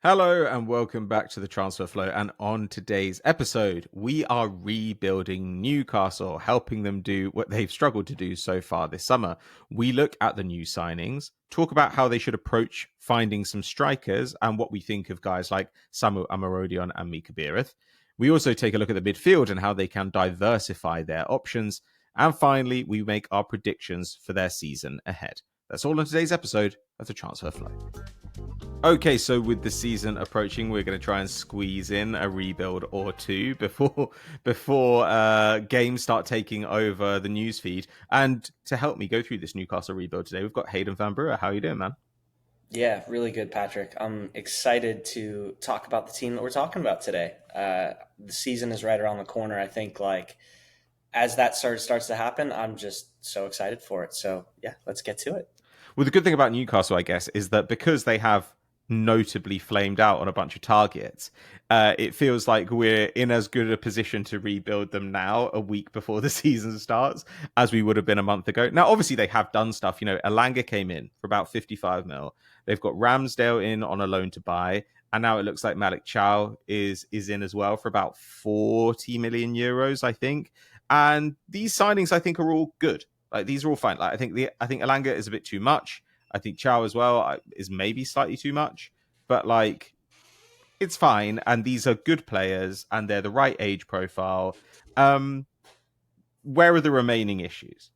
Hello and welcome back to the Transfer Flow. And on today's episode, we are rebuilding Newcastle, helping them do what they've struggled to do so far this summer. We look at the new signings, talk about how they should approach finding some strikers and what we think of guys like Samu Aghehowa and Mika Biereth. We also take a look at the midfield and how they can diversify their options. And finally, we make our predictions for their season ahead. That's all on today's episode of the Transfer Flow. Okay, so with the season approaching, we're going to try and squeeze in a rebuild or two before games start taking over the newsfeed. And to help me go through this Newcastle rebuild today, we've got Hayden Van Brewer. How are you doing, man? Yeah, really good, Patrick. I'm excited to talk about the team that we're talking about today. The season is right around the corner. I think as that starts to happen, I'm just so excited for it. So yeah, let's get to it. Well, the good thing about Newcastle, I guess, is that because they have notably flamed out on a bunch of targets, it feels like we're in as good a position to rebuild them now, a week before the season starts, as we would have been a month ago. Now, obviously, they have done stuff. You know, Elanga came in for about 55 mil. They've got Ramsdale in on a loan to buy. And now it looks like Malik Chow is in as well for about 40 million euros, I think. And these signings, I think, are all good. Like, these are all fine. Like, I think Elanga is a bit too much. I think Chow as well is maybe slightly too much, but like it's fine. And these are good players, and they're the right age profile. Where are the remaining issues?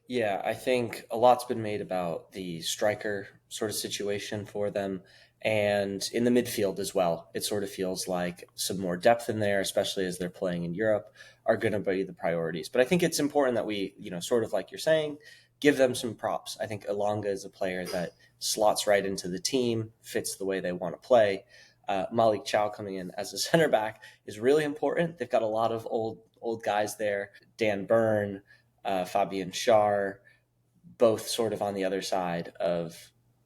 Yeah, I think a lot's been made about the striker sort of situation for them, and in the midfield as well. It sort of feels like some more depth in there, especially as they're playing in Europe, are going to be the priorities. But I think it's important that we, sort of like you're saying, give them some props. I think Elanga is a player that slots right into the team, fits the way they want to play. Malik Chow coming in as a center back is really important. They've got a lot of old guys there. Dan Burn, Fabian Schär, both sort of on the other side of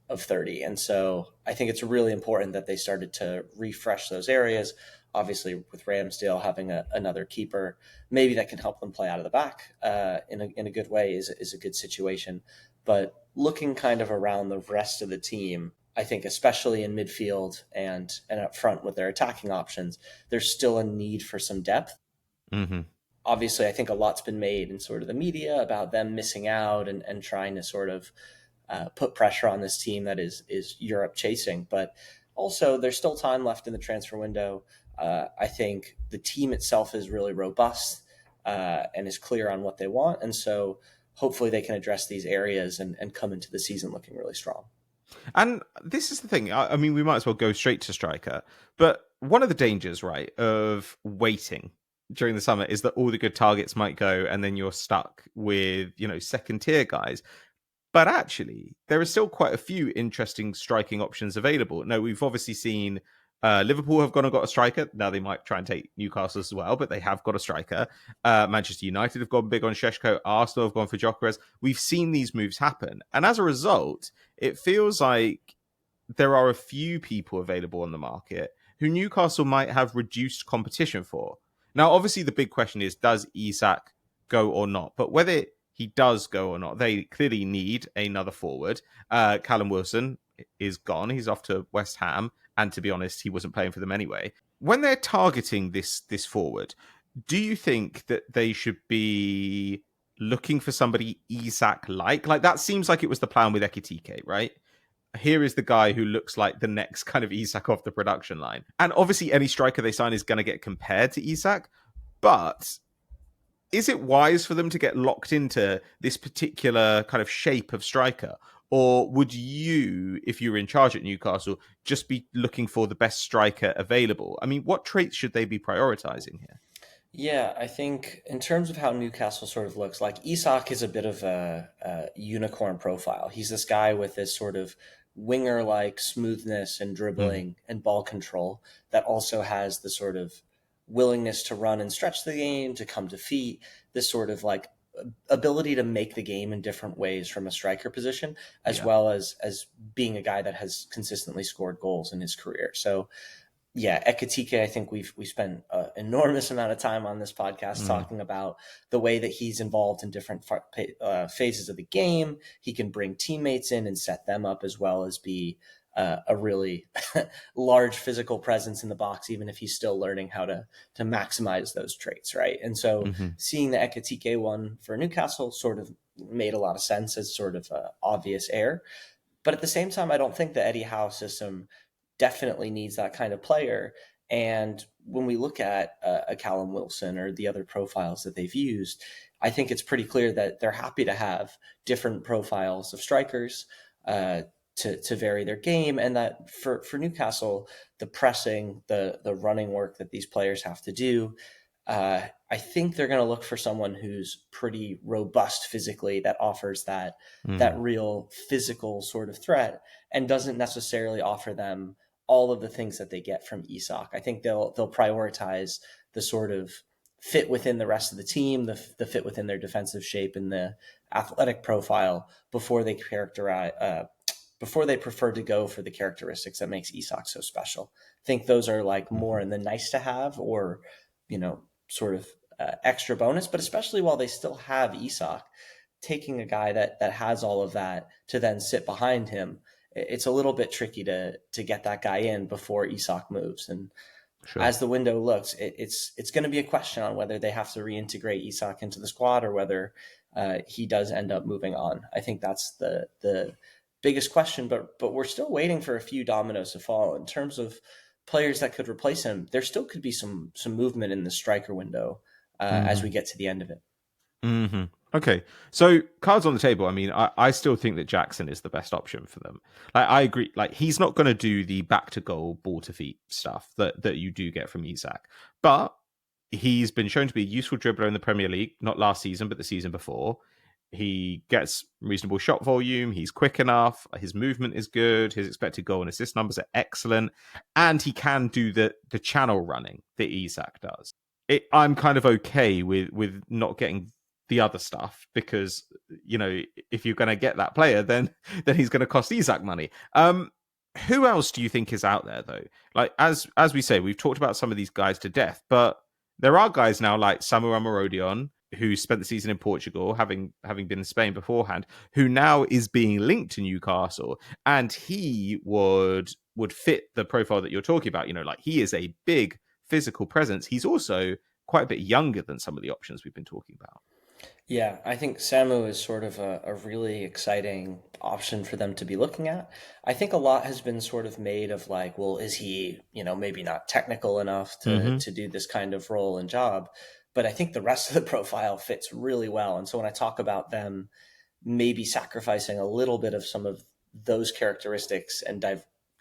30. And so I think it's really important that they started to refresh those areas. Obviously, with Ramsdale having another keeper, maybe that can help them play out of the back in a good way is a good situation. But looking kind of around the rest of the team, I think especially in midfield and up front with their attacking options, there's still a need for some depth. Mm-hmm. Obviously, I think a lot's been made in sort of the media about them missing out and trying to sort of put pressure on this team that is Europe chasing. But also, there's still time left in the transfer window. I think the team itself is really robust and is clear on what they want. And so hopefully they can address these areas and come into the season looking really strong. And this is the thing. I mean, we might as well go straight to striker. But one of the dangers, right, of waiting during the summer is that all the good targets might go and then you're stuck with, second tier guys. But actually, there are still quite a few interesting striking options available. No, we've obviously seen Liverpool have gone and got a striker. Now they might try and take Newcastle as well, but they have got a striker. Manchester United have gone big on Šeško. Arsenal have gone for Gyökeres. We've seen these moves happen. And as a result, it feels like there are a few people available on the market who Newcastle might have reduced competition for. Now, obviously, the big question is, does Isak go or not? But whether he does go or not, they clearly need another forward. Callum Wilson is gone. He's off to West Ham. And to be honest, he wasn't playing for them anyway. When they're targeting this forward, do you think that they should be looking for somebody Isak-like? Like, that seems like it was the plan with Ekitike, right? Here is the guy who looks like the next kind of Isak off the production line. And obviously, any striker they sign is going to get compared to Isak. But is it wise for them to get locked into this particular kind of shape of striker? Or would you, if you were in charge at Newcastle, just be looking for the best striker available? I mean, what traits should they be prioritizing here? Yeah, I think in terms of how Newcastle sort of looks, like Isak is a bit of a unicorn profile. He's this guy with this sort of winger-like smoothness and dribbling and ball control that also has the sort of willingness to run and stretch the game, to come to feet, this sort of like ability to make the game in different ways from a striker position, as well as being a guy that has consistently scored goals in his career. So yeah, Ekitike, I think we spent an enormous amount of time on this podcast talking about the way that he's involved in different phases of the game. He can bring teammates in and set them up as well as be a really large physical presence in the box, even if he's still learning how to maximize those traits, right? And so seeing the Ekitike one for Newcastle sort of made a lot of sense as sort of an obvious heir. But at the same time, I don't think the Eddie Howe system definitely needs that kind of player. And when we look at a Callum Wilson or the other profiles that they've used, I think it's pretty clear that they're happy to have different profiles of strikers to vary their game. And that for Newcastle, the pressing, the running work that these players have to do, I think they're going to look for someone who's pretty robust physically, that offers that real physical sort of threat, and doesn't necessarily offer them all of the things that they get from Isak. I think they'll prioritize the sort of fit within the rest of the team, the fit within their defensive shape and the athletic profile before they before they prefer to go for the characteristics that makes Isak so special. I think those are like more in the nice to have, or, sort of extra bonus, but especially while they still have Isak, taking a guy that has all of that to then sit behind him, it's a little bit tricky to get that guy in before Isak moves. And as the window looks, it's going to be a question on whether they have to reintegrate Isak into the squad or whether he does end up moving on. I think that's the biggest question, but we're still waiting for a few dominoes to fall in terms of players that could replace him. There still could be some movement in the striker window as we get to the end of it. Okay, so cards on the table. I mean, I still think that Jackson is the best option for them. Like, I agree. Like, he's not going to do the back to goal, ball to feet stuff that you do get from Isak, but he's been shown to be a useful dribbler in the Premier League. Not last season, but the season before. He gets reasonable shot volume. He's quick enough. His movement is good. His expected goal and assist numbers are excellent, and he can do the channel running that Isak does. I'm kind of okay with not getting the other stuff, because if you're going to get that player, then he's going to cost Isak money. Who else do you think is out there though? Like, as we say, we've talked about some of these guys to death, but there are guys now like Samu Aghehowa, who spent the season in Portugal, having been in Spain beforehand, who now is being linked to Newcastle, and he would fit the profile that you're talking about. Like, he is a big physical presence. He's also quite a bit younger than some of the options we've been talking about. Yeah, I think Samu is sort of a really exciting option for them to be looking at. I think a lot has been sort of made of like, well, is he, maybe not technical enough to do this kind of role and job? But I think the rest of the profile fits really well. And so when I talk about them maybe sacrificing a little bit of some of those characteristics and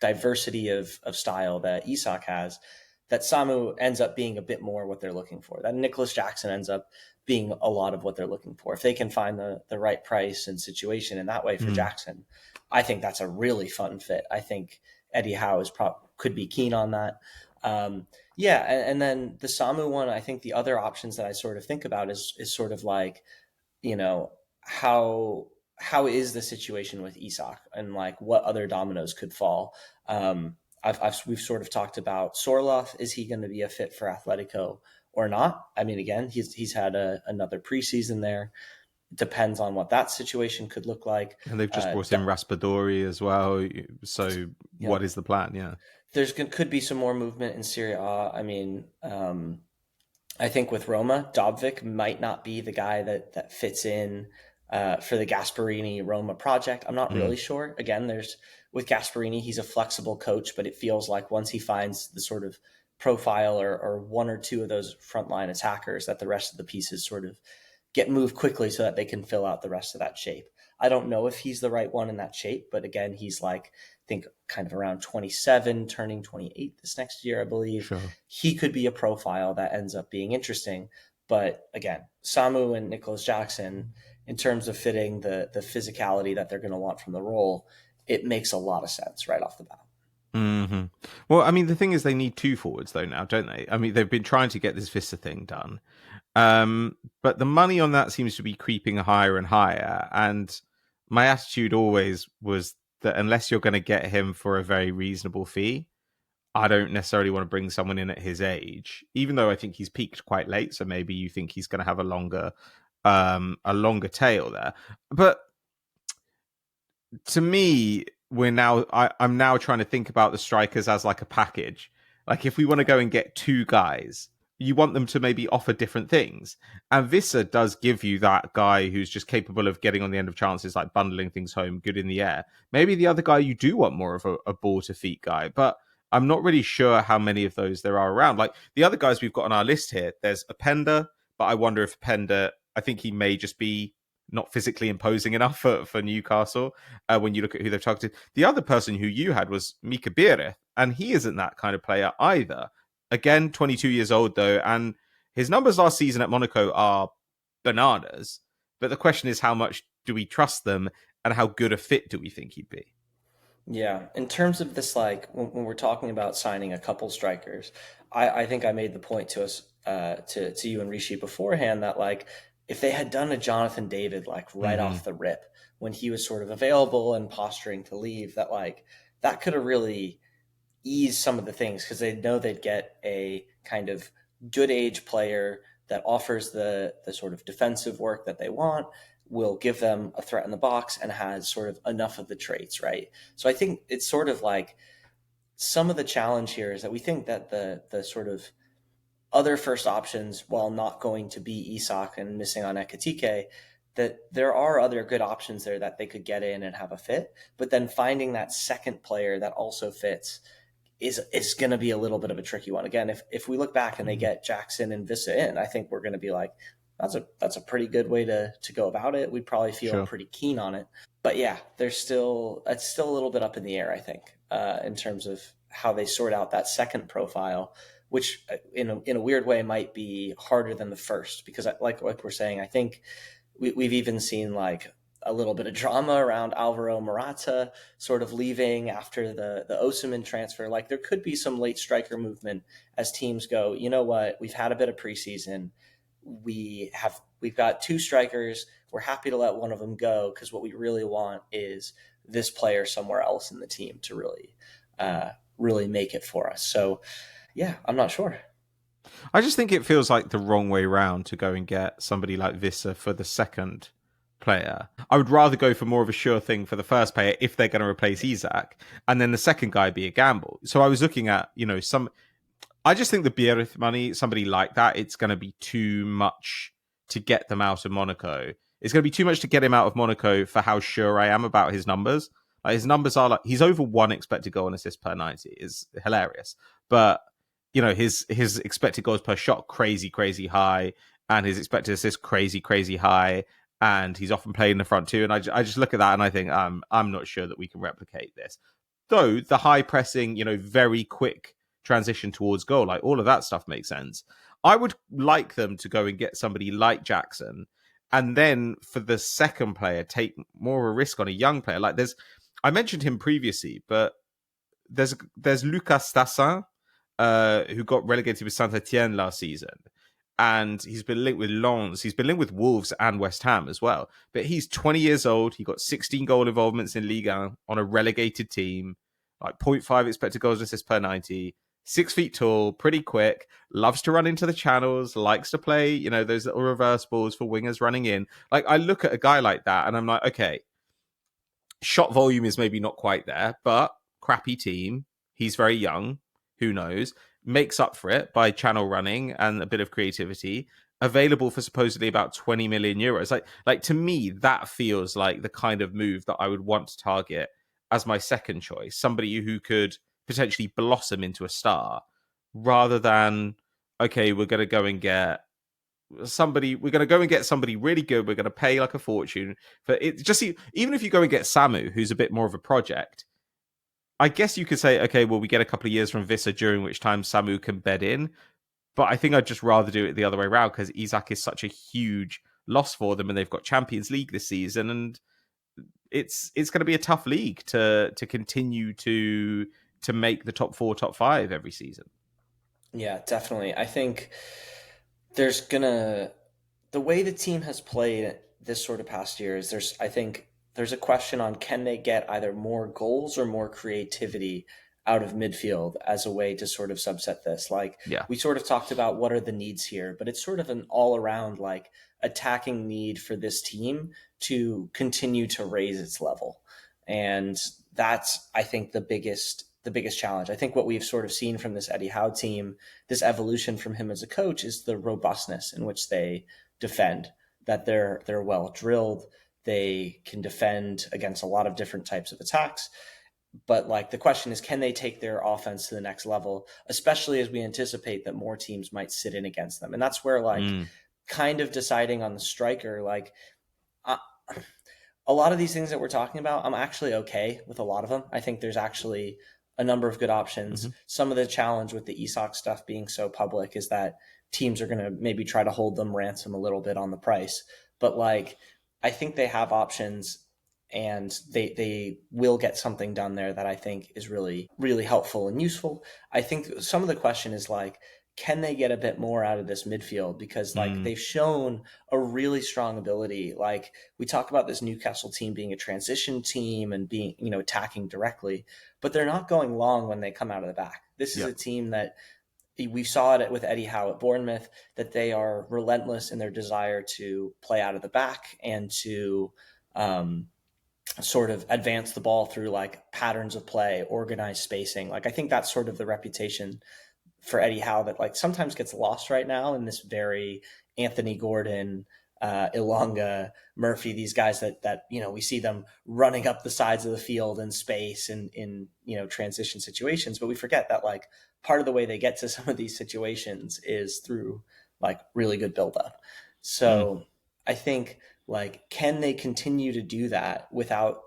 diversity of style that Isak has, that Samu ends up being a bit more what they're looking for. That Nicolas Jackson ends up being a lot of what they're looking for. If they can find the right price and situation in that way for Jackson, I think that's a really fun fit. I think Eddie Howe could be keen on that. And then the Samu one, I think the other options that I sort of think about is sort of like, how is the situation with Isak, and like what other dominoes could fall. We've sort of talked about Sorloth. Is he going to be a fit for Atletico or not? I mean, again, he's had another preseason there. Depends on what that situation could look like. And they've just brought in Raspadori as well. So what is the plan? Yeah. Could be some more movement in Serie A. I mean, I think with Roma, Dovbyk might not be the guy that fits in for the Gasperini Roma project. I'm not really sure. Again, with Gasperini, he's a flexible coach, but it feels like once he finds the sort of profile or one or two of those frontline attackers, that the rest of the pieces sort of get moved quickly so that they can fill out the rest of that shape. I don't know if he's the right one in that shape, but again, he's like, I think kind of around 27, turning 28 this next year, I believe. Sure. He could be a profile that ends up being interesting. But again, Samu and Nicolas Jackson, in terms of fitting the physicality that they're going to want from the role, it makes a lot of sense right off the bat. Well, I mean, the thing is, they need two forwards though now, don't they? I mean, they've been trying to get this Vista thing done. But the money on that seems to be creeping higher and higher. And my attitude always was that unless you're going to get him for a very reasonable fee, I don't necessarily want to bring someone in at his age, even though I think he's peaked quite late. So maybe you think he's going to have a longer tail there. But to me, I'm now trying to think about the strikers as like a package. Like if we want to go and get two guys, you want them to maybe offer different things. And Wissa does give you that guy who's just capable of getting on the end of chances, like bundling things home, good in the air. Maybe the other guy, you do want more of a ball to feet guy, but I'm not really sure how many of those there are around. Like the other guys we've got on our list here, there's Openda, but I wonder if Openda, I think he may just be not physically imposing enough for Newcastle when you look at who they've targeted. The other person who you had was Mika Biereth, and he isn't that kind of player either. Again, 22 years old though, and his numbers last season at Monaco are bananas. But the question is, how much do we trust them, and how good a fit do we think he'd be? Yeah, in terms of this, like when we're talking about signing a couple strikers, I think I made the point to us, to you and Rishi beforehand that like if they had done a Jonathan David like right Mm-hmm. off the rip when he was sort of available and posturing to leave, that like that could have really eased some of the things because they know they'd get a kind of good age player that offers the sort of defensive work that they want, will give them a threat in the box, and has sort of enough of the traits, right? So I think it's sort of like some of the challenge here is that we think that the sort of other first options, while not going to be Isak and missing on Ekatike, that there are other good options there that they could get in and have a fit. But then finding that second player that also fits is going to be a little bit of a tricky one. Again, if we look back and they get Jackson and Wissa in, I think we're going to be like, that's a pretty good way to go about it. We'd probably feel Sure. pretty keen on it. But yeah, it's still a little bit up in the air, I think, in terms of how they sort out that second profile, which in a weird way might be harder than the first, because like we're saying, I think we've even seen like a little bit of drama around Alvaro Morata sort of leaving after the Osimhen transfer. Like there could be some late striker movement as teams go, you know what, we've had a bit of preseason. We've got two strikers. We're happy to let one of them go because what we really want is this player somewhere else in the team to really make it for us. So yeah, I'm not sure. I just think it feels like the wrong way round to go and get somebody like Wissa for the second player. I would rather go for more of a sure thing for the first player if they're going to replace Isak, and then the second guy be a gamble. So I was looking at, some. I just think the Biereth money, somebody like that, it's going to be too much to get them out of Monaco. It's going to be too much to get him out of Monaco for how sure I am about his numbers. Like his numbers are like he's over one expected goal and assist per 90 is hilarious, but his expected goals per shot crazy high, and his expected assist crazy high, and he's often played in the front too. And I just look at that and I think I'm not sure that we can replicate this. Though the high pressing, very quick transition towards goal, like all of that stuff makes sense. I would like them to go and get somebody like Jackson, and then for the second player, take more of a risk on a young player. Like I mentioned him previously, but there's Lucas Stassin, who got relegated with Saint Etienne last season. And he's been linked with Lens. He's been linked with Wolves and West Ham as well. But he's 20 years old. He got 16 goal involvements in Ligue 1 on a relegated team, like 0.5 expected goals and assists per 90, 6 feet tall, pretty quick, loves to run into the channels, likes to play, those little reverse balls for wingers running in. Like, I look at a guy like that and I'm like, okay, shot volume is maybe not quite there, but crappy team. He's very young. Who knows? Makes up for it by channel running and a bit of creativity. Available for supposedly about 20 million euros. Like to me, that feels like the kind of move that I would want to target as my second choice. Somebody who could potentially blossom into a star, rather than we're going to go and get somebody really good. We're going to pay like a fortune for it. Just even if you go and get Samu, who's a bit more of a project, I guess you could say, okay, well, we get a couple of years from Wissa, during which time Samu can bed in. But I think I'd just rather do it the other way around, because Isak is such a huge loss for them, and they've got Champions League this season, and it's going to be a tough league to continue to make the top 4, top 5 every season. Yeah, definitely. I think there's gonna the way the team has played this sort of past year is I think there's a question on can they get either more goals or more creativity out of midfield as a way to sort of subset this. Like Yeah. we sort of talked about what are the needs here, but it's sort of an all around like attacking need for this team to continue to raise its level. And that's, I think, the biggest challenge. I think what we've sort of seen from this Eddie Howe team, this evolution from him as a coach, is the robustness in which they defend, that they're well drilled. They can defend against a lot of different types of attacks. But like the question is, can they take their offense to the next level, especially as we anticipate that more teams might sit in against them? And that's where kind of deciding on the striker, like a lot of these things that we're talking about, I'm actually okay with a lot of them. I think there's actually a number of good options. Some of the challenge with the Isak stuff being so public is that teams are going to maybe try to hold them ransom a little bit on the price. But like, I think they have options, and they will get something done there that I think is really, really helpful and useful. I think some of the question is like, can they get a bit more out of this midfield? Because like they've shown a really strong ability. Like we talk about this Newcastle team being a transition team and being, attacking directly, but they're not going long when they come out of the back. This is a team that we saw it with Eddie Howe at Bournemouth, that they are relentless in their desire to play out of the back and to sort of advance the ball through like patterns of play, organized spacing. Like I think that's sort of the reputation for Eddie Howe that like sometimes gets lost right now in this very Anthony Gordon, Elanga, Murphy, these guys that we see them running up the sides of the field in space and in transition situations, but we forget that like part of the way they get to some of these situations is through like really good buildup. So I think like, can they continue to do that without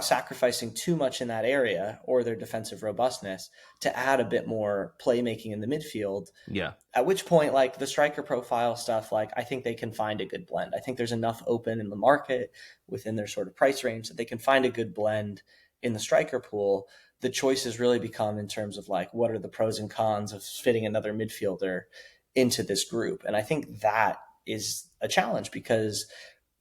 sacrificing too much in that area or their defensive robustness to add a bit more playmaking in the midfield? Yeah. At which point, like the striker profile stuff, like I think they can find a good blend. I think there's enough open in the market within their sort of price range that they can find a good blend in the striker pool. The choices really become in terms of like, what are the pros and cons of fitting another midfielder into this group? And I think that is a challenge because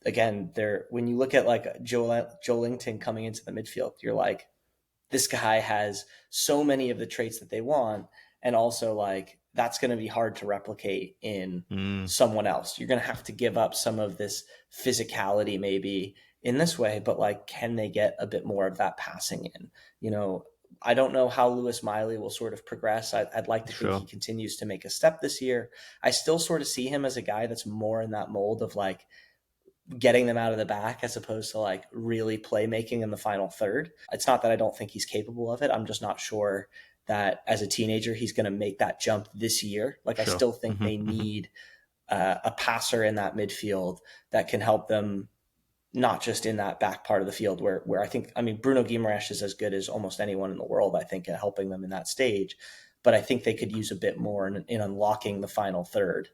again, when you look at like Joelinton coming into the midfield, you're like, this guy has so many of the traits that they want. And also like, that's going to be hard to replicate in someone else. You're going to have to give up some of this physicality maybe in this way, but like, can they get a bit more of that passing in? I don't know how Lewis Miley will sort of progress. I'd like to think he continues to make a step this year. I still sort of see him as a guy that's more in that mold of like, getting them out of the back as opposed to like really playmaking in the final third. It's not that I don't think he's capable of it. I'm just not sure that as a teenager, he's going to make that jump this year. Like I still think they need a passer in that midfield that can help them, not just in that back part of the field where I think, Bruno Guimaraes is as good as almost anyone in the world, I think, at helping them in that stage. But I think they could use a bit more in unlocking the final third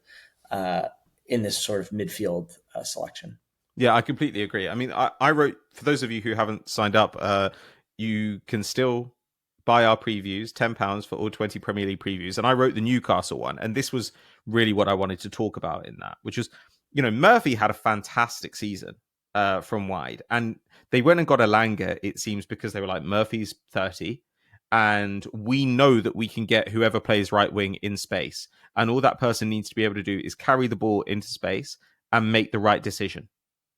in this sort of midfield selection. Yeah, I completely agree. I wrote, for those of you who haven't signed up, you can still buy our previews, £10 for all 20 Premier League previews. And I wrote the Newcastle one. And this was really what I wanted to talk about in that, which was, Murphy had a fantastic season from wide. And they went and got Elanga, it seems, because they were like, Murphy's 30. And we know that we can get whoever plays right wing in space. And all that person needs to be able to do is carry the ball into space and make the right decision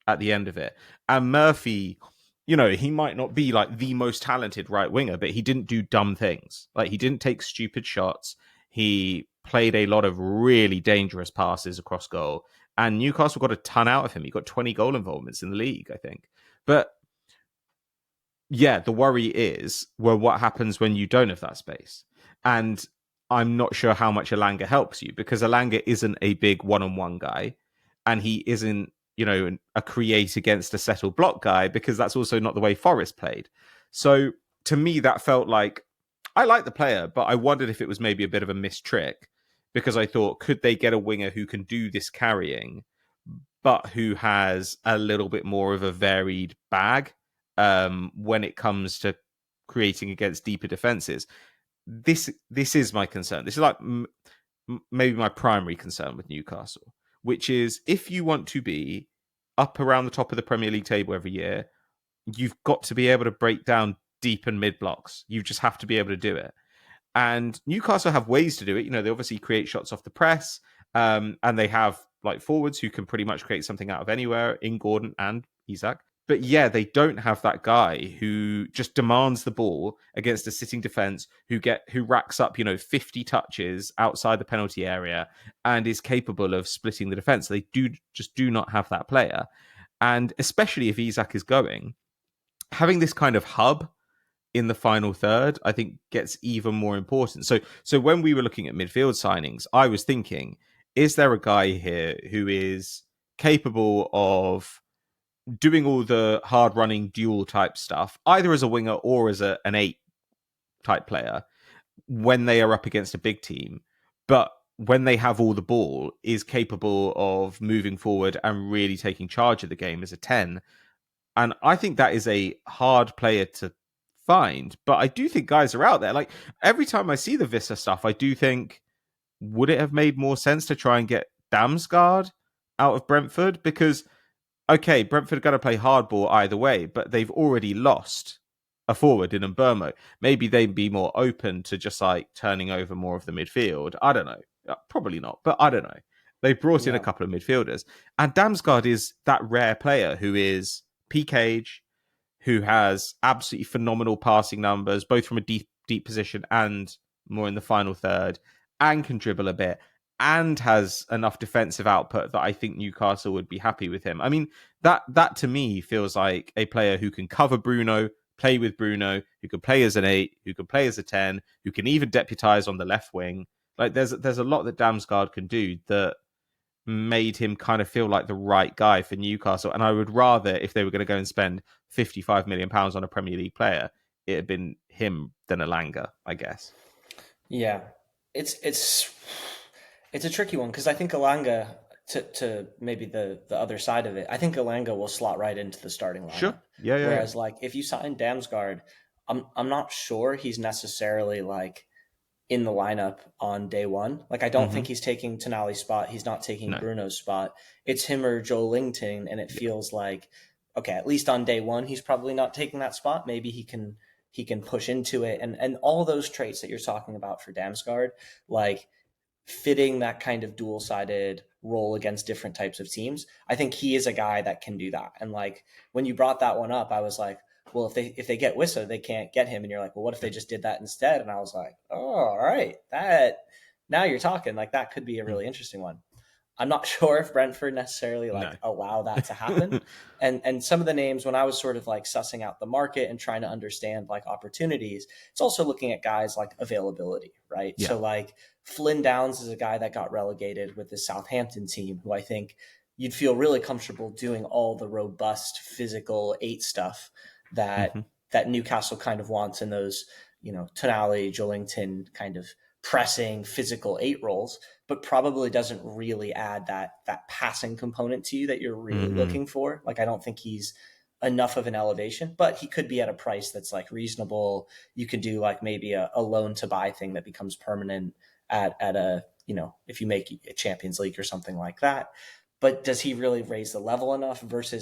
at the end of it. And Murphy, he might not be like the most talented right winger, but he didn't do dumb things. Like he didn't take stupid shots. He played a lot of really dangerous passes across goal. And Newcastle got a ton out of him. He got 20 goal involvements in the league, I think. But yeah, the worry is, well, what happens when you don't have that space? And I'm not sure how much Elanga helps you, because Elanga isn't a big one-on-one guy, and he isn't, a create against a settled block guy, because that's also not the way Forest played. So to me, that felt like, I like the player, but I wondered if it was maybe a bit of a missed trick, because I thought, could they get a winger who can do this carrying, but who has a little bit more of a varied bag when it comes to creating against deeper defenses? This is my concern. This is like maybe my primary concern with Newcastle, which is, if you want to be up around the top of the Premier League table every year, you've got to be able to break down deep and mid blocks. You just have to be able to do it. And Newcastle have ways to do it. They obviously create shots off the press, and they have like forwards who can pretty much create something out of anywhere in Gordon and Isak. But yeah, they don't have that guy who just demands the ball against a sitting defense, who racks up 50 touches outside the penalty area and is capable of splitting the defense. They do not have that player, and especially if Isak is going, having this kind of hub in the final third, I think gets even more important. So when we were looking at midfield signings, I was thinking, is there a guy here who is capable of doing all the hard running duel type stuff, either as a winger or as an 8 type player, when they are up against a big team, but when they have all the ball, is capable of moving forward and really taking charge of the game as a 10. And I think that is a hard player to find, but I do think guys are out there. Like, every time I see the Wissa stuff, I do think, would it have made more sense to try and get Damsgaard out of Brentford? Because, okay, Brentford are going to play hardball either way, but they've already lost a forward in Mbermo. Maybe they'd be more open to just like turning over more of the midfield. I don't know. Probably not, but I don't know. They brought in a couple of midfielders, and Damsgaard is that rare player who is PK, who has absolutely phenomenal passing numbers, both from a deep position and more in the final third, and can dribble a bit, and has enough defensive output that I think Newcastle would be happy with him. I mean, that to me feels like a player who can cover Bruno, play with Bruno, who can play as an 8, who can play as a 10, who can even deputise on the left wing. Like, there's a lot that Damsgaard can do that made him kind of feel like the right guy for Newcastle. And I would rather, if they were going to go and spend £55 million on a Premier League player, it had been him than Elanga, I guess. Yeah, it's a tricky one, because I think Elanga, to maybe the other side of it, I think Elanga will slot right into the starting lineup. Sure. Yeah. Whereas, like, if you sign Damsgaard, I'm not sure he's necessarily like in the lineup on day one. Like, I don't think he's taking Tonali's spot. He's not taking Bruno's spot. It's him or Joe Linton, and it feels like, okay, at least on day one, he's probably not taking that spot. Maybe he can push into it, and all those traits that you're talking about for Damsgaard, like fitting that kind of dual-sided role against different types of teams. I think he is a guy that can do that. And like, when you brought that one up, I was like, well, if they get Wissa, they can't get him. And you're like, well, what if they just did that instead? And I was like, oh, all right, now you're talking. Like, that could be a really interesting one. I'm not sure if Brentford necessarily allow that to happen. and some of the names, when I was sort of like sussing out the market and trying to understand like opportunities, it's also looking at guys like availability, right? Yeah. So like Flynn Downs is a guy that got relegated with the Southampton team, who I think you'd feel really comfortable doing all the robust physical 8 stuff that Newcastle kind of wants in those, Tonali, Joelinton kind of pressing physical 8 roles, but probably doesn't really add that passing component to you that you're really looking for. Like, I don't think he's enough of an elevation, but he could be at a price that's like reasonable. You could do like maybe a loan to buy thing that becomes permanent at a, if you make a Champions League or something like that. But does he really raise the level enough but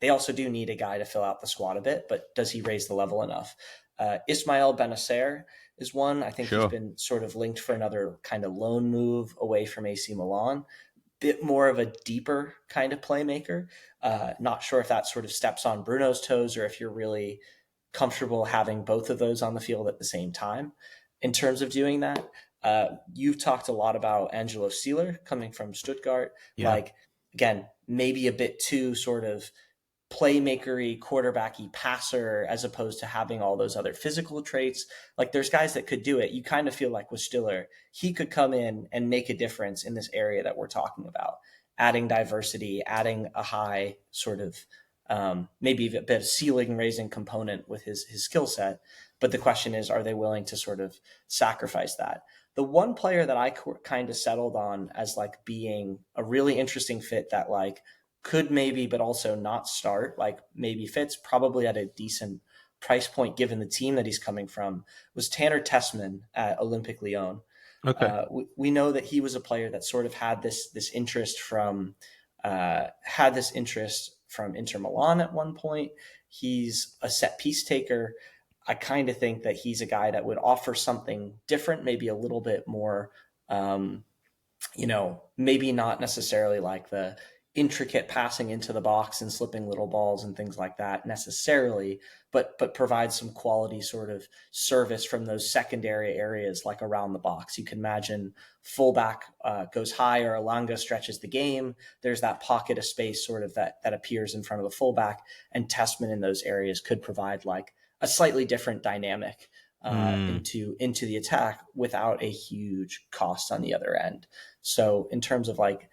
they also do need a guy to fill out the squad a bit, but does he raise the level enough? Ismaël Bennacer is one. I think he's been sort of linked for another kind of loan move away from AC Milan. Bit more of a deeper kind of playmaker. Not sure if that sort of steps on Bruno's toes, or if you're really comfortable having both of those on the field at the same time. In terms of doing that, you've talked a lot about Angelo coming from Stuttgart. Yeah. Like, again, maybe a bit too sort of playmakery, quarterbacky passer, as opposed to having all those other physical traits. Like, there's guys that could do it. You kind of feel like with Stiller, he could come in and make a difference in this area that we're talking about, adding diversity, adding a high sort of maybe a bit of ceiling raising component with his skill set. But the question is, are they willing to sort of sacrifice that? The one player that I kind of settled on as like being a really interesting fit that like could maybe, but also not start, like maybe fits probably at a decent price point given the team that he's coming from, was Tanner Tessmann at Olympique Lyon. Okay. We know that he was a player that sort of had this interest from Inter Milan at one point. He's a set piece taker. I kind of think that he's a guy that would offer something different, maybe a little bit more, maybe not necessarily like the intricate passing into the box and slipping little balls and things like that necessarily, but provides some quality sort of service from those secondary areas like around the box. You can imagine fullback goes high or Elanga stretches the game. There's that pocket of space sort of that appears in front of the fullback, and Tessmann in those areas could provide like a slightly different dynamic into the attack without a huge cost on the other end. So in terms of like,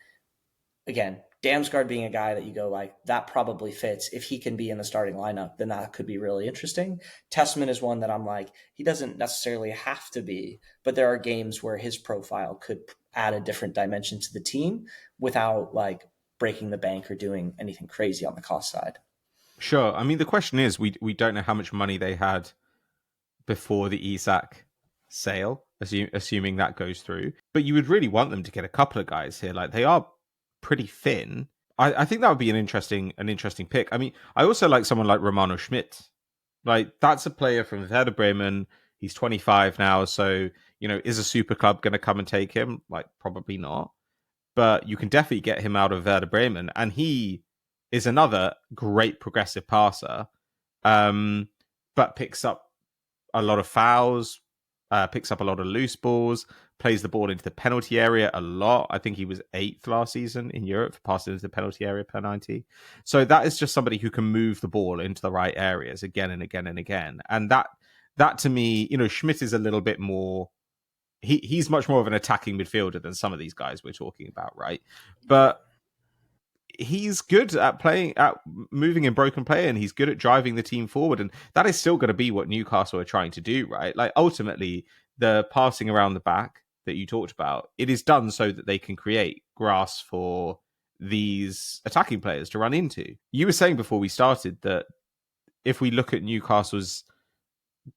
again, Damsgaard being a guy that you go like, that probably fits. If he can be in the starting lineup, then that could be really interesting. Tessmann is one that I'm like, he doesn't necessarily have to be, but there are games where his profile could add a different dimension to the team without like breaking the bank or doing anything crazy on the cost side. Sure. I mean, the question is, we don't know how much money they had before the Isak sale, assuming that goes through. But you would really want them to get a couple of guys here. Like, they are pretty thin. I think that would be an interesting pick. I mean, I also like someone like Romano Schmid. Like, that's a player from Werder Bremen. He's 25 now, so, is a super club going to come and take him? Like, probably not. But you can definitely get him out of Werder Bremen, and he is another great progressive passer, but picks up a lot of fouls, picks up a lot of loose balls, plays the ball into the penalty area a lot. I think he was 8th last season in Europe for passing into the penalty area per 90. So that is just somebody who can move the ball into the right areas again and again and again. And that to me, Schmidt is a little bit more, he's much more of an attacking midfielder than some of these guys we're talking about, right? But he's good at moving in broken play, and he's good at driving the team forward. And that is still going to be what Newcastle are trying to do, right? Like, ultimately, the passing around the back that you talked about, it is done so that they can create grass for these attacking players to run into. You were saying before we started that if we look at Newcastle's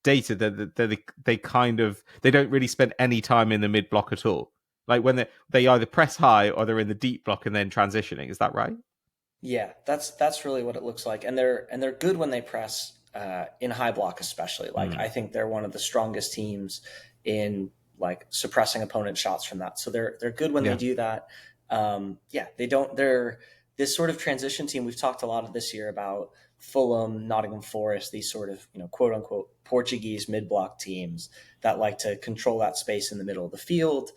data, that they don't really spend any time in the mid block at all. Like, when they either press high or they're in the deep block and then transitioning. Is that right? Yeah, that's really what it looks like, and they're good when they press in high block, especially. Like, I think they're one of the strongest teams in like suppressing opponent shots from that. So they're good when they do that. They're this sort of transition team. We've talked a lot of this year about Fulham, Nottingham Forest, these sort of quote unquote Portuguese mid block teams that like to control that space in the middle of the field.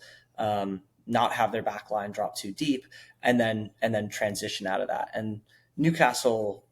Not have their back line drop too deep, and then transition out of that. And Newcastle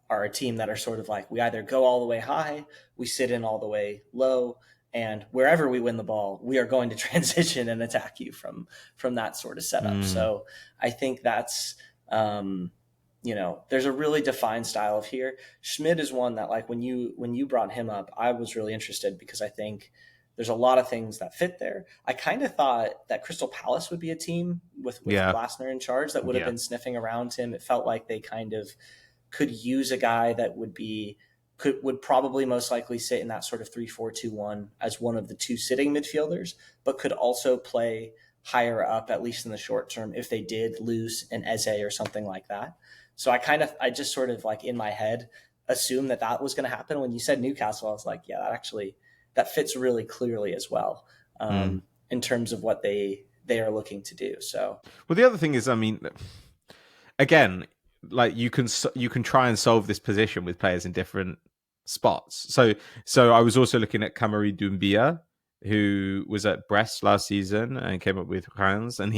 are a team that are sort of like, we either go all the way high, we sit in all the way low, and wherever we win the ball, we are going to transition and attack you from that sort of setup. So I think that's there's a really defined style of here. Schmid is one that, like, when you brought him up, I was really interested because I think there's a lot of things that fit there. I kind of thought that Crystal Palace would be a team with Glasner in charge that would have been sniffing around him. It felt like they kind of could use a guy that would probably most likely sit in that sort of 3-4-2-1 as one of the two sitting midfielders, but could also play higher up, at least in the short term, if they did lose an Eze or something like that. So I just sort of, like, in my head assumed that was going to happen. When you said Newcastle, I was like, yeah, that fits really clearly as well, in terms of what they are looking to do. So, well, the other thing is, I mean, again, like, you can try and solve this position with players in different spots. So I was also looking at Kamari Doumbia, who was at Brest last season and came up with Reims, and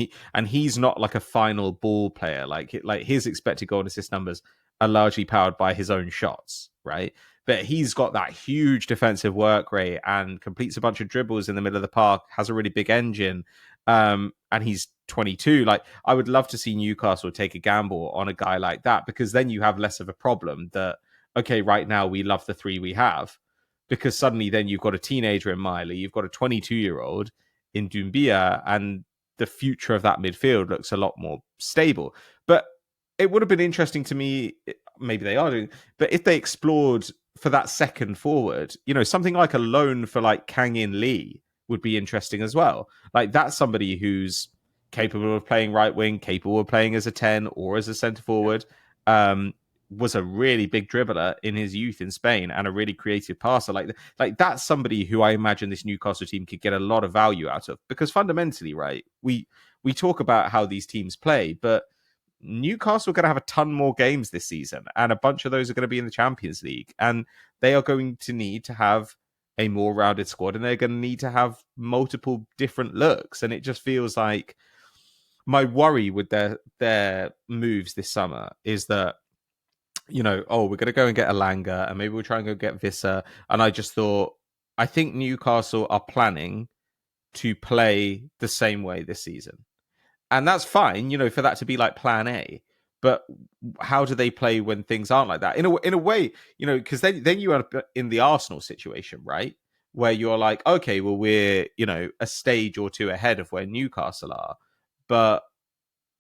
he's not like a final ball player. Like his expected goal and assist numbers are largely powered by his own shots, right? But he's got that huge defensive work rate and completes a bunch of dribbles in the middle of the park, has a really big engine, and he's 22. Like, I would love to see Newcastle take a gamble on a guy like that, because then you have less of a problem that, okay, right now we love the three we have, because suddenly then you've got a teenager in Miley, you've got a 22-year-old in Doumbia, and the future of that midfield looks a lot more stable. But it would have been interesting to me, maybe they are doing, but if they explored for that second forward, something like a loan for like Kang In Lee would be interesting as well. Like, that's somebody who's capable of playing right wing, capable of playing as a 10 or as a centre forward, was a really big dribbler in his youth in Spain and a really creative passer. Like that's somebody who I imagine this Newcastle team could get a lot of value out of, because fundamentally, right, we talk about how these teams play, but Newcastle are going to have a ton more games this season, and a bunch of those are going to be in the Champions League, and they are going to need to have a more rounded squad, and they're going to need to have multiple different looks. And it just feels like my worry with their moves this summer is that, we're going to go and get Elanga, and maybe we'll try and go get Wissa. And I just thought, I think Newcastle are planning to play the same way this season. And that's fine, for that to be like plan A. But how do they play when things aren't like that? In a way, because then you are in the Arsenal situation, right? Where you're like, okay, well, we're, a stage or two ahead of where Newcastle are. But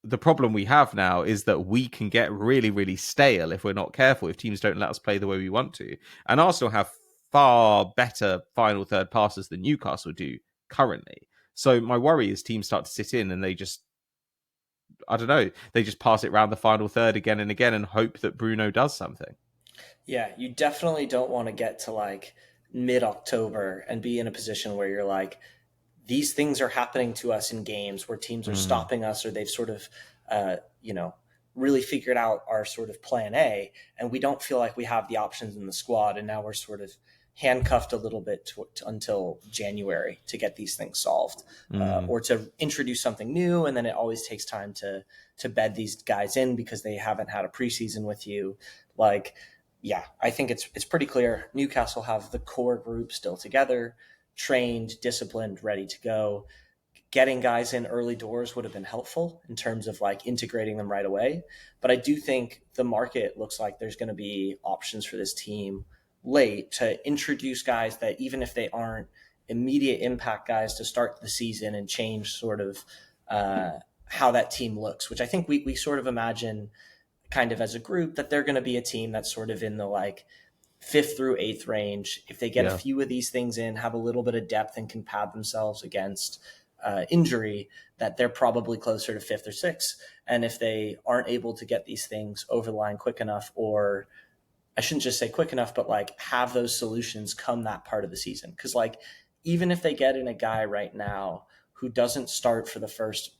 the problem we have now is that we can get really, really stale if we're not careful, if teams don't let us play the way we want to. And Arsenal have far better final third passes than Newcastle do currently. So my worry is teams start to sit in and they just, I don't know, they just pass it around the final third again and again and hope that Bruno does something. Yeah, you definitely don't want to get to like mid-October and be in a position where you're like, these things are happening to us in games where teams are stopping us, or they've sort of, really figured out our sort of plan A, and we don't feel like we have the options in the squad. And now we're sort of handcuffed a little bit until January to get these things solved, or to introduce something new. And then it always takes time to bed these guys in because they haven't had a preseason with you. Like, yeah, I think it's pretty clear. Newcastle have the core group still together, trained, disciplined, ready to go. Getting guys in early doors would have been helpful in terms of like integrating them right away. But I do think the market looks like there's going to be options for this team late to introduce guys that, even if they aren't immediate impact guys, to start the season and change sort of how that team looks, which I think we sort of imagine kind of as a group that they're going to be a team that's sort of in the like 5th through 8th range. If they get a few of these things in, have a little bit of depth and can pad themselves against injury, that they're probably closer to 5th or 6th. And if they aren't able to get these things over the line quick enough, or I shouldn't just say quick enough, but like have those solutions come that part of the season. Because like, even if they get in a guy right now who doesn't start for the first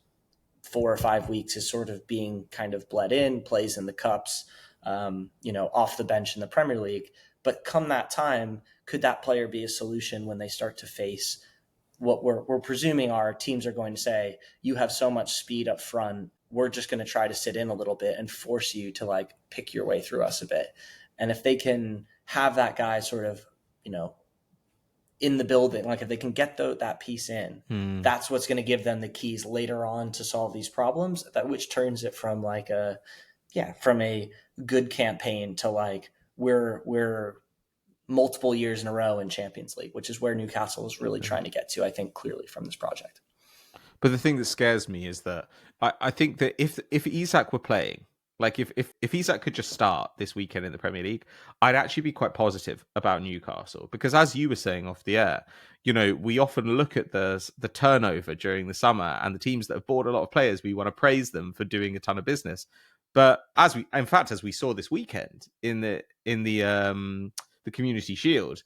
4 or 5 weeks, is sort of being kind of bled in, plays in the cups, off the bench in the Premier League. But come that time, could that player be a solution when they start to face what we're presuming our teams are going to say, you have so much speed up front, we're just going to try to sit in a little bit and force you to like pick your way through us a bit. And if they can have that guy sort of, in the building, like if they can get that piece in, that's what's going to give them the keys later on to solve these problems, which turns it from like from a good campaign to like we're multiple years in a row in Champions League, which is where Newcastle is really trying to get to, I think, clearly from this project. But the thing that scares me is that I think that if Isak were playing, like if Isak could just start this weekend in the Premier League, I'd actually be quite positive about Newcastle, because as you were saying off the air, we often look at the turnover during the summer and the teams that have bought a lot of players, we want to praise them for doing a ton of business. But as we saw this weekend in the Community Shield,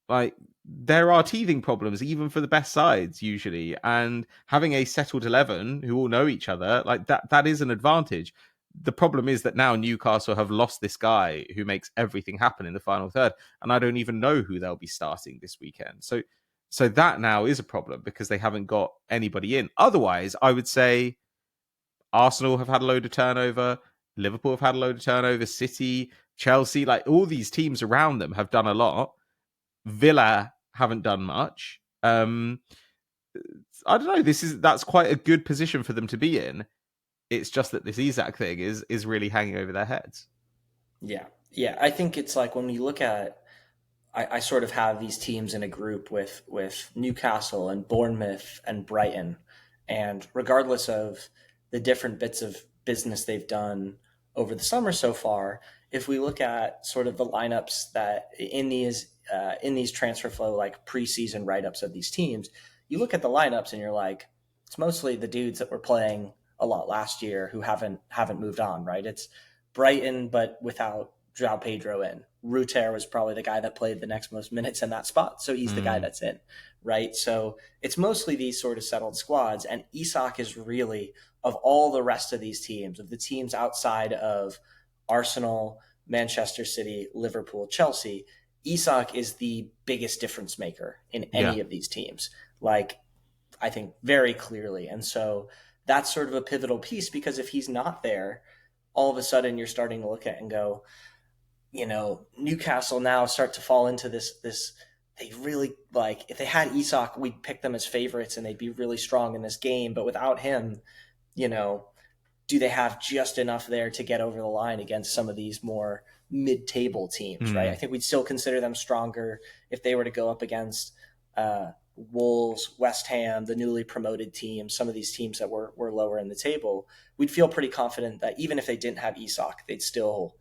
like there are teething problems even for the best sides usually, and having a settled 11 who all know each other, like that is an advantage. The problem is that now Newcastle have lost this guy who makes everything happen in the final third, and I don't even know who they'll be starting this weekend. So that now is a problem because they haven't got anybody in. Otherwise, I would say Arsenal have had a load of turnover, Liverpool have had a load of turnover, City, Chelsea, like all these teams around them have done a lot. Villa haven't done much. I don't know. That's quite a good position for them to be in. It's just that this Isak thing is really hanging over their heads. Yeah. I think it's like when we look at, I sort of have these teams in a group with Newcastle and Bournemouth and Brighton, and regardless of the different bits of business they've done over the summer so far, if we look at sort of the lineups that in these transfer flow, like preseason write-ups of these teams, you look at the lineups and you're like, it's mostly the dudes that were playing a lot last year who haven't moved on, right? It's Brighton, but without João Pedro in. Ruter was probably the guy that played the next most minutes in that spot, so he's the guy that's in, right? So it's mostly these sort of settled squads, and Isak is really, of all the rest of these teams, of the teams outside of Arsenal, Manchester City, Liverpool, Chelsea, Isak is the biggest difference maker in any of these teams. Like, I think very clearly. And so that's sort of a pivotal piece, because if he's not there, all of a sudden you're starting to look at and go, Newcastle now start to fall into this, they really, like, if they had Isak, we'd pick them as favorites and they'd be really strong in this game. But without him, do they have just enough there to get over the line against some of these more mid-table teams, right? I think we'd still consider them stronger if they were to go up against Wolves, West Ham, the newly promoted teams, some of these teams that were lower in the table. We'd feel pretty confident that even if they didn't have Isak, they'd still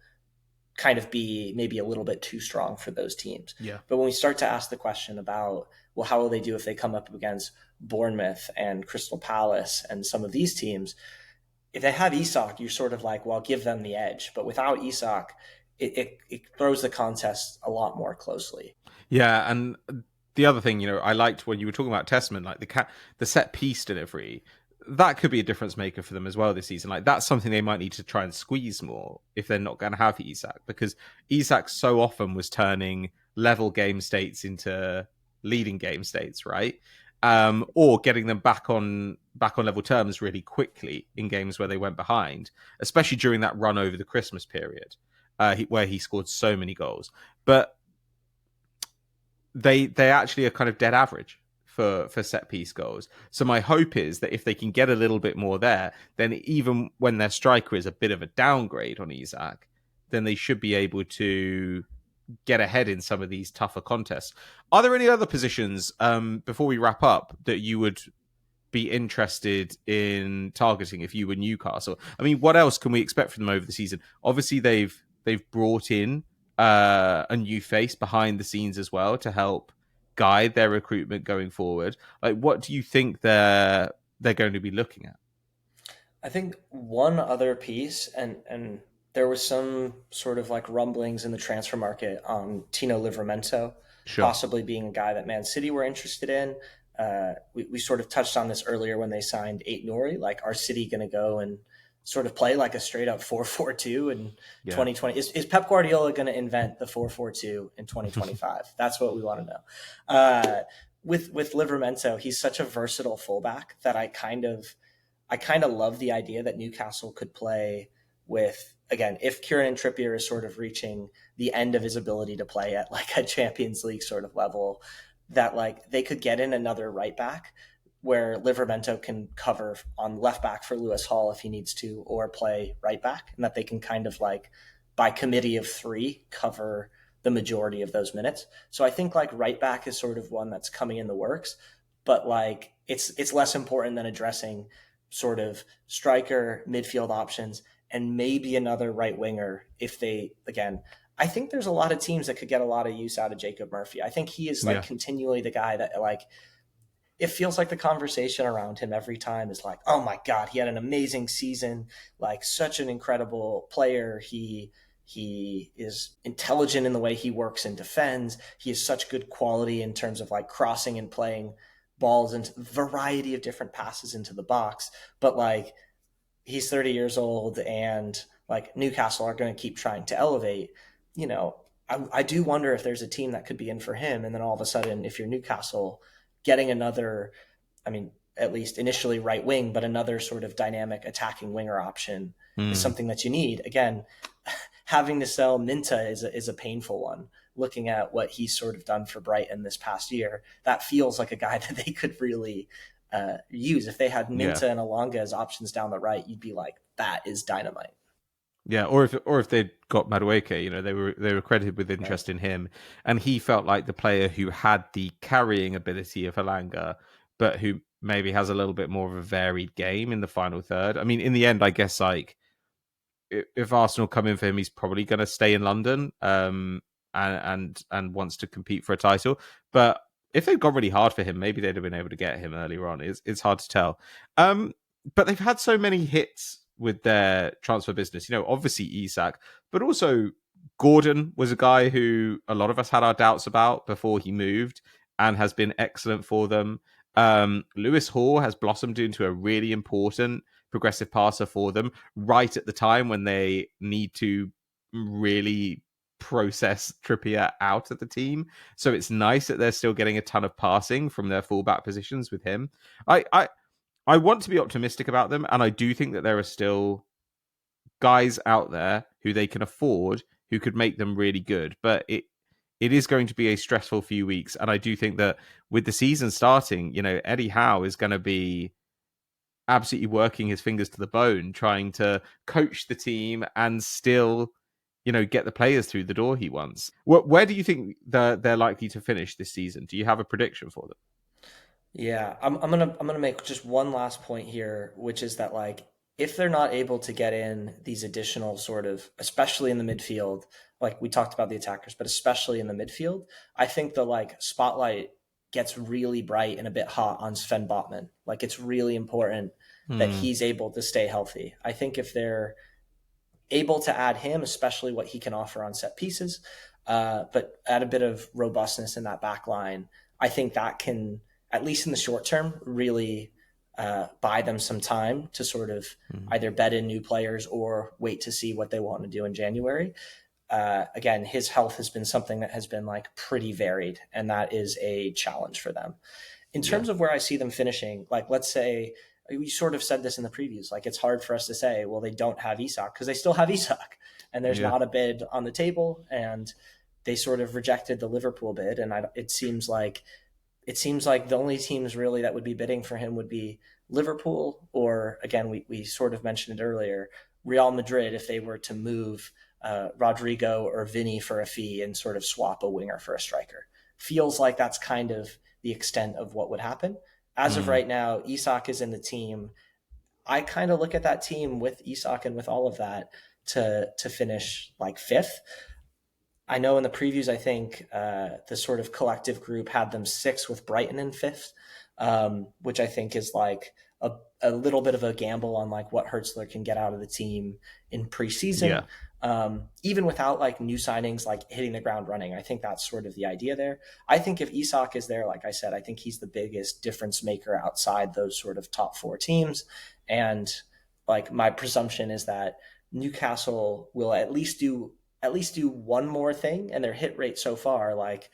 kind of be maybe a little bit too strong for those teams. Yeah. But when we start to ask the question about, well, how will they do if they come up against Bournemouth and Crystal Palace and some of these teams? If they have Isak, you're sort of like, well, give them the edge. But without Isak, it throws the contest a lot more closely. Yeah, and the other thing, I liked when you were talking about Tessmann, like the set piece delivery, that could be a difference maker for them as well this season. Like, that's something they might need to try and squeeze more if they're not going to have Isak, because Isak so often was turning level game states into leading game states, right? Or getting them back on level terms really quickly in games where they went behind, especially during that run over the Christmas period, where he scored so many goals. But they actually are kind of dead average for set piece goals. So my hope is that if they can get a little bit more there, then even when their striker is a bit of a downgrade on Isak, then they should be able to get ahead in some of these tougher contests. Are there any other positions, before we wrap up, that you would be interested in targeting if you were Newcastle? I mean, what else can we expect from them over the season? Obviously, they've brought in a new face behind the scenes as well to help guide their recruitment going forward. Like, what do you think they're going to be looking at? I think one other piece, and there was some sort of like rumblings in the transfer market on Tino Livramento, possibly being a guy that Man City were interested in. We sort of touched on this earlier when they signed Aït-Nouri. Like, are City going to go and sort of play like a straight up 4-4-2 in 2020? Is Pep Guardiola going to invent the 4-4-2 in 2025? That's what we want to know. With Livramento, he's such a versatile fullback that I kind of love the idea that Newcastle could play with, again, if Kieran Trippier is sort of reaching the end of his ability to play at like a Champions League sort of level, that like they could get in another right back where Livramento can cover on left back for Lewis Hall if he needs to, or play right back, and that they can kind of like by committee of three cover the majority of those minutes. So I think like right back is sort of one that's coming in the works, but like it's less important than addressing sort of striker, midfield options, and maybe another right winger if they, again, I think there's a lot of teams that could get a lot of use out of Jacob Murphy. I think he is like continually the guy that like, it feels like the conversation around him every time is like, oh my God, he had an amazing season, like such an incredible player. He is intelligent in the way he works and defends. He has such good quality in terms of like crossing and playing balls and variety of different passes into the box. But like, he's 30 years old and like Newcastle are going to keep trying to elevate. I do wonder if there's a team that could be in for him. And then all of a sudden, if you're Newcastle, getting another, I mean, at least initially right wing, but another sort of dynamic attacking winger option is something that you need. Again, having to sell Minteh is a painful one. Looking at what he's sort of done for Brighton this past year, that feels like a guy that they could really use. If they had Minteh and Elanga as options down the right, you'd be like, that is dynamite. Yeah, or if they'd got Madueke, they were credited with interest in him, and he felt like the player who had the carrying ability of Elanga, but who maybe has a little bit more of a varied game in the final third. I mean, in the end, I guess like if Arsenal come in for him, he's probably going to stay in London, and wants to compete for a title. But if they'd gone really hard for him, maybe they'd have been able to get him earlier on. It's hard to tell. But they've had so many hits with their transfer business, obviously Isak, but also Gordon was a guy who a lot of us had our doubts about before he moved and has been excellent for them. Lewis Hall has blossomed into a really important progressive passer for them right at the time when they need to really process Trippier out of the team. So it's nice that they're still getting a ton of passing from their fullback positions with him. I want to be optimistic about them, and I do think that there are still guys out there who they can afford who could make them really good. But it is going to be a stressful few weeks, and I do think that with the season starting, Eddie Howe is going to be absolutely working his fingers to the bone, trying to coach the team and still, get the players through the door he wants. Where do you think they're likely to finish this season? Do you have a prediction for them? Yeah, I'm gonna make just one last point here, which is that like if they're not able to get in these additional sort of, especially in the midfield, like we talked about the attackers, but especially in the midfield, I think the like spotlight gets really bright and a bit hot on Sven Botman. Like it's really important that he's able to stay healthy. I think if they're able to add him, especially what he can offer on set pieces, but add a bit of robustness in that back line, I think that can, at least in the short term, really buy them some time to sort of either bet in new players or wait to see what they want to do in January. Again, his health has been something that has been like pretty varied, and that is a challenge for them. In terms of where I see them finishing, like let's say we sort of said this in the previews, like it's hard for us to say, well, they don't have Isak because they still have Isak, and there's not a bid on the table, and they sort of rejected the Liverpool bid, and it seems like the only teams really that would be bidding for him would be Liverpool, or again, we sort of mentioned it earlier, Real Madrid, if they were to move Rodrigo or Vinny for a fee and sort of swap a winger for a striker. Feels like that's kind of the extent of what would happen. As of right now, Isak is in the team. I kind of look at that team with Isak and with all of that to finish like fifth. I know in the previews, I think the sort of collective group had them sixth with Brighton in fifth, which I think is like a little bit of a gamble on like what Hertzler can get out of the team in preseason. Even without like new signings, like hitting the ground running. I think that's sort of the idea there. I think if Isak is there, like I said, I think he's the biggest difference maker outside those sort of top four teams. And like my presumption is that Newcastle will at least do one more thing, and their hit rate so far, like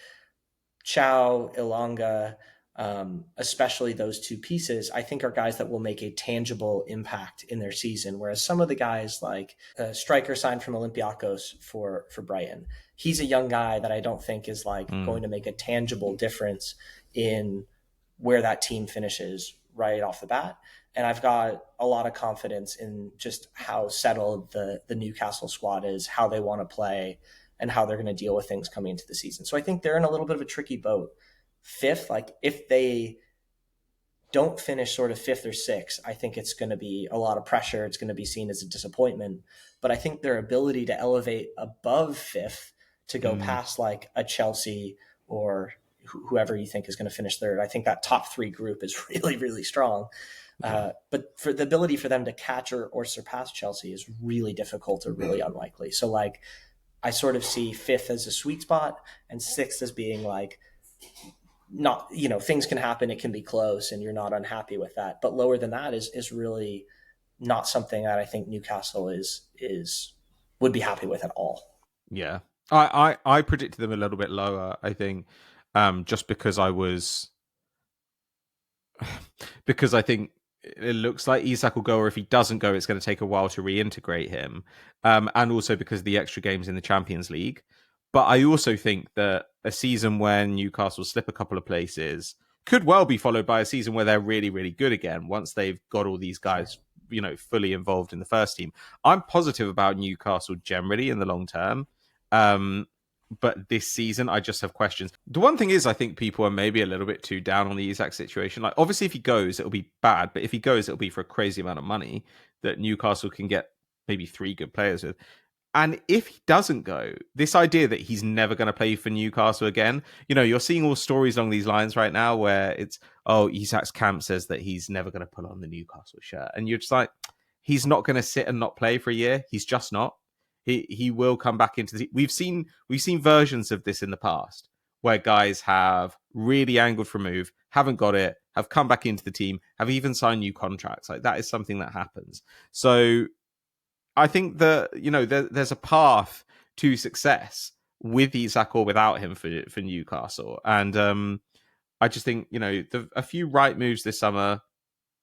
Chow, Ilanga, especially those two pieces, I think are guys that will make a tangible impact in their season. Whereas some of the guys like striker signed from Olympiacos for Brighton, he's a young guy that I don't think is like going to make a tangible difference in where that team finishes right off the bat. And I've got a lot of confidence in just how settled the Newcastle squad is, how they want to play, and how they're going to deal with things coming into the season. So I think they're in a little bit of a tricky boat. Fifth, like if they don't finish sort of fifth or sixth, I think it's going to be a lot of pressure. It's going to be seen as a disappointment. But I think their ability to elevate above fifth to go past like a Chelsea or whoever you think is going to finish third, I think that top three group is really, really strong. But for the ability for them to catch or surpass Chelsea is really difficult or really unlikely. So like I sort of see fifth as a sweet spot and sixth as being like, not, things can happen, it can be close and you're not unhappy with that, but lower than that is really not something that I think Newcastle would be happy with at all. I predicted them a little bit lower, I think, just because I think it looks like Isak will go, or if he doesn't go, it's going to take a while to reintegrate him, and also because of the extra games in the Champions League. But I also think that a season when Newcastle slip a couple of places could well be followed by a season where they're really, really good again once they've got all these guys, fully involved in the first team. I'm positive about Newcastle generally in the long term. But this season, I just have questions. The one thing is, I think people are maybe a little bit too down on the Isak situation. Like, obviously, if he goes, it'll be bad. But if he goes, it'll be for a crazy amount of money that Newcastle can get maybe 3 good players with. And if he doesn't go, this idea that he's never going to play for Newcastle again, you're seeing all stories along these lines right now where it's, Isak's camp says that he's never going to put on the Newcastle shirt. And you're just like, he's not going to sit and not play for a year. He's just not. He will come back into the. We've seen versions of this in the past where guys have really angled for a move, haven't got it, have come back into the team, have even signed new contracts. Like that is something that happens. So I think that, there's a path to success with Isak or without him for Newcastle. And I just think, a few right moves this summer,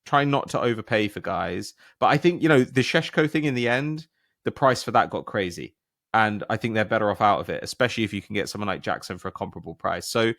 try not to overpay for guys. But I think, the Sheshko thing in the end, the price for that got crazy. And I think they're better off out of it, especially if you can get someone like Jackson for a comparable price. So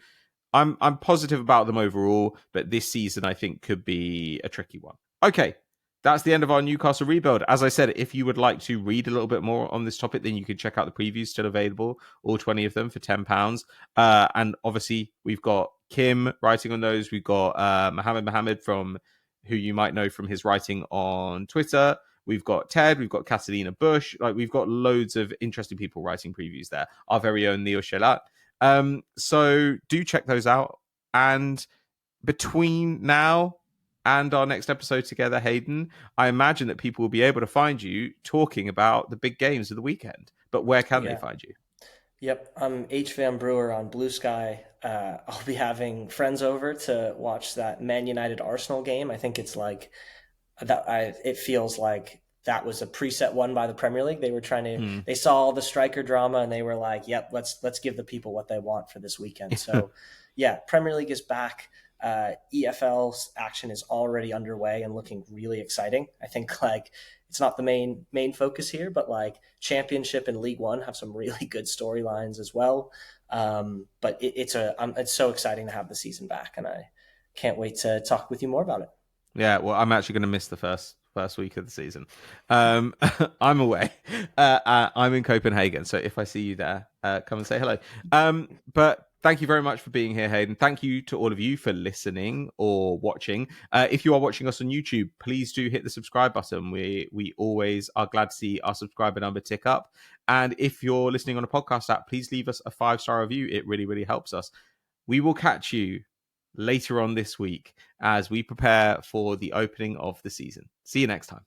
I'm positive about them overall, but this season I think could be a tricky one. Okay, that's the end of our Newcastle rebuild. As I said, if you would like to read a little bit more on this topic, then you can check out the previews still available, all 20 of them for £10. And obviously, we've got Kim writing on those. We've got Mohammed from who you might know from his writing on Twitter. We've got Ted. We've got Catalina Bush. Like we've got loads of interesting people writing previews there. Our very own Neil Shelat. So do check those out. And between now and our next episode together, Hayden, I imagine that people will be able to find you talking about the big games of the weekend. But where can they find you? Yep, I'm H. Van Brewer on Blue Sky. I'll be having friends over to watch that Man United Arsenal game. I think it's like that. It feels like that was a preset one by the Premier League. They were trying to. They saw all the striker drama and they were like, "Yep, let's give the people what they want for this weekend." So, yeah, Premier League is back. EFL's action is already underway and looking really exciting. I think it's not the main focus here, but Championship and League One have some really good storylines as well. But it's so exciting to have the season back, and I can't wait to talk with you more about it. Yeah, well, I'm actually going to miss the first week of the season. I'm away. I'm in Copenhagen, so if I see you there, come and say hello. But thank you very much for being here, Hayden. Thank you to all of you for listening or watching. If you are watching us on YouTube, please do hit the subscribe button. We always are glad to see our subscriber number tick up. And if you're listening on a podcast app, please leave us a 5-star review. It really, really helps us. We will catch you later on this week as we prepare for the opening of the season. See you next time.